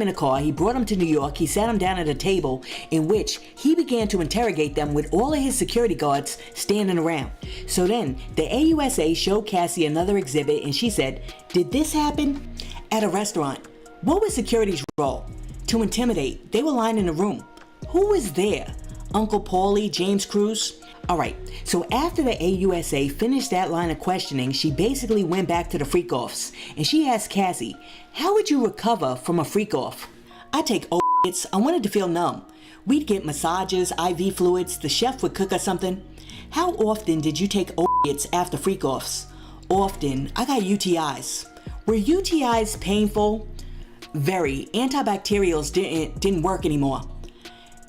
in a car, he brought them to New York, he sat them down at a table in which he began to interrogate them with all of his security guards standing around. So then the AUSA showed Cassie another exhibit and she said, "Did this happen at a restaurant? What was security's role? To intimidate. They were lying in the room. Who was there? Uncle Paulie, James Cruz?" Alright, so after the AUSA finished that line of questioning, she basically went back to the freak-offs, and she asked Cassie, "How would you recover from a freak-off?" "I take opiates. I wanted to feel numb. We'd get massages, IV fluids, the chef would cook us something." "How often did you take opiates after freak-offs?" "Often. I got UTIs." "Were UTIs painful?" "Very. Antibacterials didn't work anymore."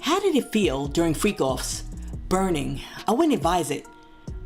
"How did it feel during freak-offs?" "Burning. I wouldn't advise it."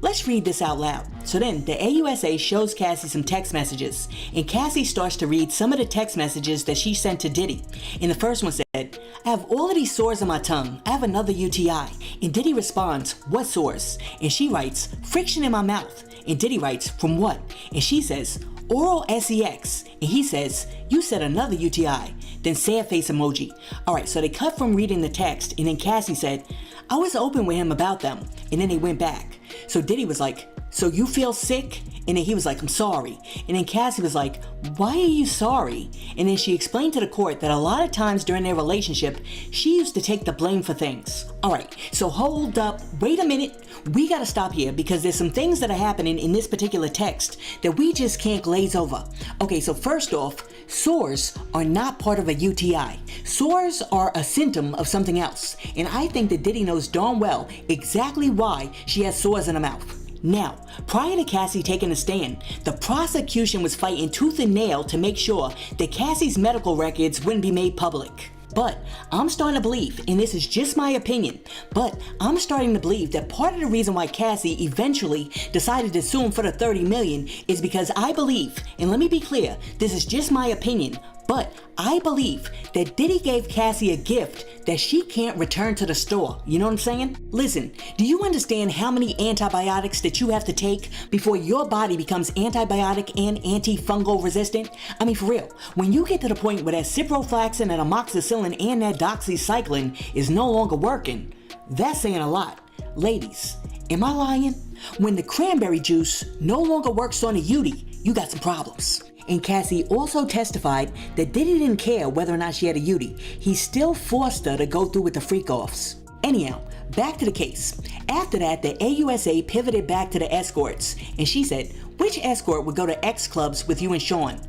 Let's read this out loud. So then the AUSA shows Cassie some text messages, and Cassie starts to read some of the text messages that she sent to Diddy. And the first one said, "I have all of these sores on my tongue. I have another UTI." And Diddy responds, "What sores?" And she writes, "Friction in my mouth." And Diddy writes, "From what?" And she says, "Oral sex." And he says, "You said another UTI." Then sad face emoji. Alright, so they cut from reading the text, and then Cassie said, "I was open with him about them." And then they went back. So Diddy was like, "So you feel sick?" And then he was like, "I'm sorry." And then Cassie was like, "Why are you sorry?" And then she explained to the court that a lot of times during their relationship, she used to take the blame for things. Alright, so hold up, wait a minute. We gotta stop here because there's some things that are happening in this particular text that we just can't glaze over. Okay, so first off, sores are not part of a UTI. Sores are a symptom of something else. And I think that Diddy knows darn well exactly why she has sores in her mouth. Now, prior to Cassie taking a stand, the prosecution was fighting tooth and nail to make sure that Cassie's medical records wouldn't be made public. But I'm starting to believe, and this is just my opinion, but I'm starting to believe that part of the reason why Cassie eventually decided to sue him for the $30 million is because I believe, and let me be clear, this is just my opinion, but I believe that Diddy gave Cassie a gift that she can't return to the store. You know what I'm saying? Listen, do you understand how many antibiotics that you have to take before your body becomes antibiotic and antifungal resistant? I mean, for real, when you get to the point where that ciprofloxacin and amoxicillin and that doxycycline is no longer working, that's saying a lot. Ladies, am I lying? When the cranberry juice no longer works on a UTI, you got some problems. And Cassie also testified that Diddy didn't care whether or not she had a UTI. He still forced her to go through with the freak-offs. Anyhow, back to the case. After that, the AUSA pivoted back to the escorts, and she said, "Which escort would go to X clubs with you and Sean?"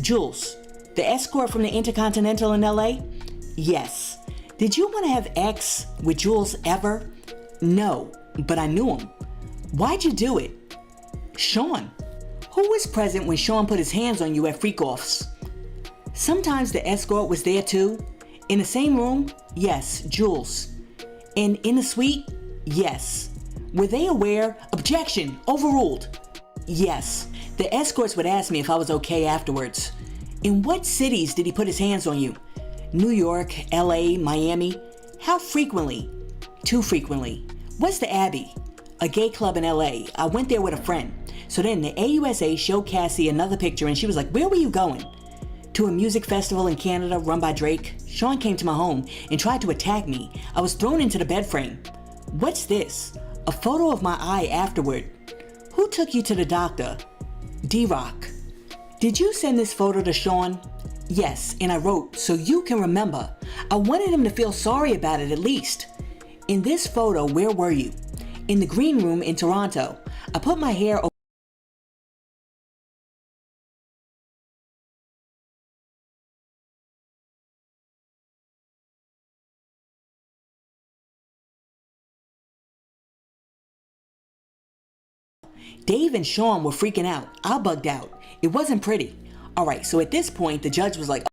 "Jules. The escort from the Intercontinental in LA? "Yes." "Did you want to have X with Jules ever?" "No, but I knew him." "Why'd you do it?" "Sean." "Who was present when Sean put his hands on you at freak-offs?" "Sometimes the escort was there too." "In the same room?" "Yes, Jules." "And in the suite?" "Yes." "Were they aware?" "Objection! Overruled." "Yes." "The escorts would ask me if I was okay afterwards." "In what cities did he put his hands on you?" "New York, LA, Miami." "How frequently?" "Too frequently." "What's the Abbey?" "A gay club in LA. I went there with a friend." So then the AUSA showed Cassie another picture and she was like, "Where were you going?" "To a music festival in Canada run by Drake. Sean came to my home and tried to attack me. I was thrown into the bed frame." "What's this?" "A photo of my eye afterward." "Who took you to the doctor?" "D-Rock." "Did you send this photo to Sean?" "Yes, and I wrote, 'So you can remember.' I wanted him to feel sorry about it at least." "In this photo, where were you?" "In the green room in Toronto. I put my hair over Dave and Sean were freaking out. I bugged out. It wasn't pretty." Alright, so at this point, the judge was like,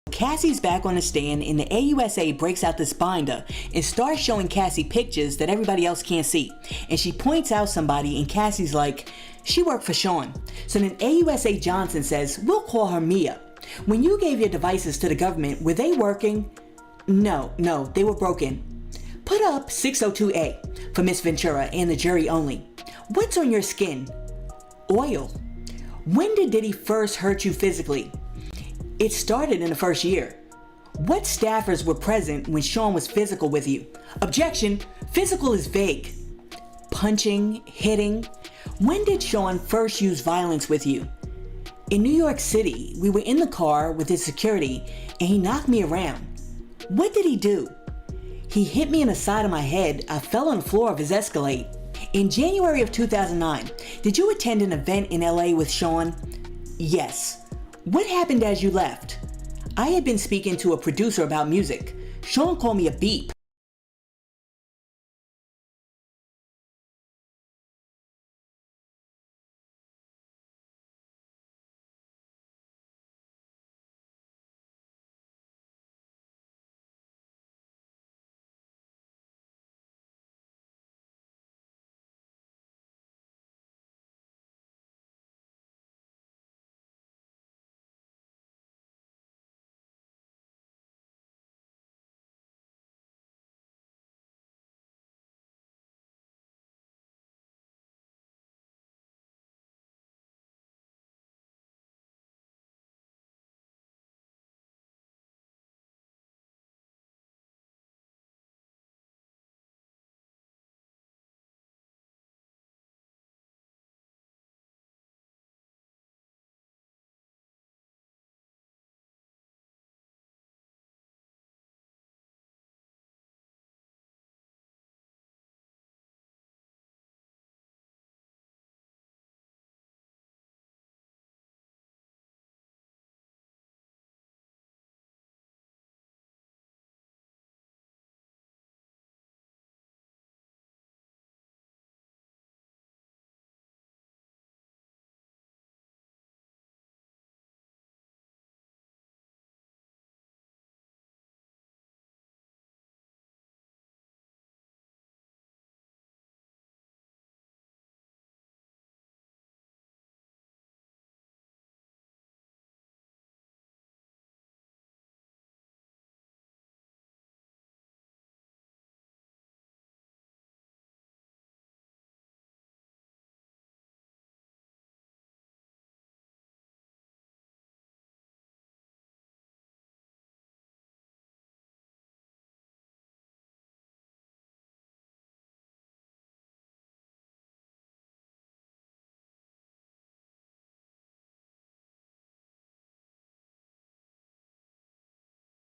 Cassie's back on the stand and the AUSA breaks out this binder and starts showing Cassie pictures that everybody else can't see. And she points out somebody and Cassie's like, "She worked for Sean." So then AUSA Johnson says, "We'll call her Mia. When you gave your devices to the government, were they working?" No, they were broken." "Put up 602A for Miss Ventura and the jury only." "What's on your skin?" Oil. When did Diddy first hurt you physically? It started in the first year. What staffers were present when Sean was physical with you? Objection! Physical is vague. Punching, hitting. When did Sean first use violence with you? In New York City, we were in the car with his security and he knocked me around. What did he do? He hit me in the side of my head. I fell on the floor of his Escalade. In January of 2009, did you attend an event in LA with Sean? Yes. What happened as you left? I had been speaking to a producer about music. Sean called me a beep.